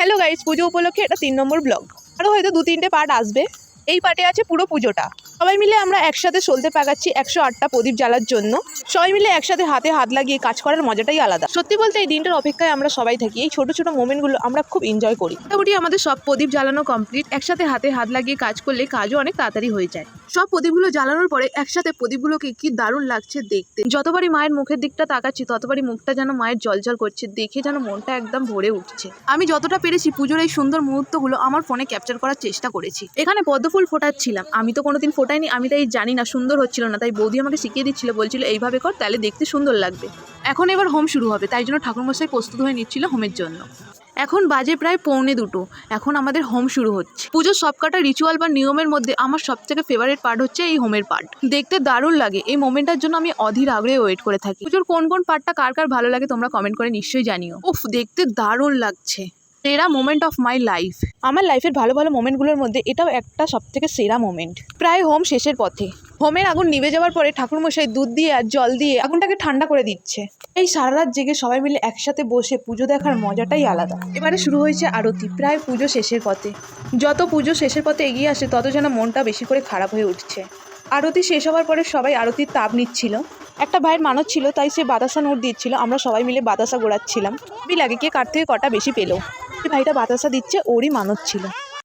Hello guys, পুজো উপলক্ষে এটা 3 নম্বর blog. আরও হয়তো 2-3টে পার্ট আসবে। এই পার্টে আছে পুরো পুজোটা। সবাই মিলে আমরা একসাথে সলতে পাকাচ্ছি 108টা প্রদীপ জ্বালার জন্য। সবাই মিলে একসাথে হাতে হাত লাগিয়ে কাজ করার মজাটাই আলাদা। সত্যি বলতে এই দিনটার অপেক্ষায় আমরা সবাই থাকি। এই ছোট ছোট মোমেন্টগুলো আমরা খুব এনজয় করি। মোটামুটি আমাদের সব প্রদীপ জ্বালানো কমপ্লিট। একসাথে হাতে হাত লাগিয়ে কাজ করলে কাজও অনেক তাড়াতাড়ি হয়ে যায়। সব প্রদীপগুলো জ্বালানোর পরে একসাথে প্রদীপগুলোকে কি দারুণ লাগছে দেখতে। যতবারই মায়ের মুখের দিকটা তাকাচ্ছি ততবারই মুখটা যেন মায়ের জলজল করছে, দেখে যেন মনটা একদম ভরে উঠছে। আমি যতটা পেরেছি পুজোর এই সুন্দর মুহূর্তগুলো আমার ফোনে ক্যাপচার করার চেষ্টা করেছি। এখানে পদ্মফুল ফোটাচ্ছিলাম, আমি তো কোনোদিন ফোটাইনি, আমি তাই জানি না, সুন্দর হচ্ছিল না, তাই বৌদি আমাকে শিখিয়ে দিচ্ছিল, বলছিল এইভাবে কর তাহলে দেখতে সুন্দর লাগবে। এখন এবার হোম শুরু হবে, তাই জন্য ঠাকুরমশাই প্রস্তুত হয়ে নিচ্ছিল হোমের জন্য। এখন বাজে প্রায় 1:45। এখন আমাদের হোম শুরু হচ্ছে। পুজোর সবকটা রিচুয়াল বা নিয়মের মধ্যে আমার সবথেকে ফেভারিট পার্ট হচ্ছে এই হোমের পার্ট। দেখতে দারুণ লাগে, এই মোমেন্টটার জন্য আমি অধীর আগ্রহে ওয়েট করে থাকি। পুজোর কোন কোন পার্টটা কার কার ভালো লাগে তোমরা কমেন্ট করে নিশ্চয়ই জানিও। উফ, দেখতে দারুণ লাগছে। সেরা মোমেন্ট অফ মাই লাইফ। আমার লাইফের ভালো ভালো মোমেন্টগুলোর মধ্যে এটাও একটা সবথেকে সেরা মোমেন্ট। প্রায় হোম শেষের পথে। হোমের আগুন নিভে যাওয়ার পরে ঠাকুরমশাই দুধ দিয়ে আর জল দিয়ে আগুনটাকে ঠান্ডা করে দিচ্ছে। এই সারা রাত জেগে সবাই মিলে একসাথে বসে পুজো দেখার মজাটাই আলাদা। এবারে শুরু হয়েছে আরতি, প্রায় পুজো শেষের পথে। যত পুজো শেষের পথে এগিয়ে আসে তত যেন মনটা বেশি করে খারাপ হয়ে উঠছে। আরতি শেষ হওয়ার পরে সবাই আরতির তাপ নিচ্ছিল। একটা ভাইয়ের মানত ছিল, তাই সে বাতাসা নোট দিচ্ছিল। আমরা সবাই মিলে বাতাসা গোড়াচ্ছিলাম। লাগে কে কার থেকে কটা বেশি পেলো। এই ভাইটা বাতাসা দিচ্ছে, ওরই মানত ছিল।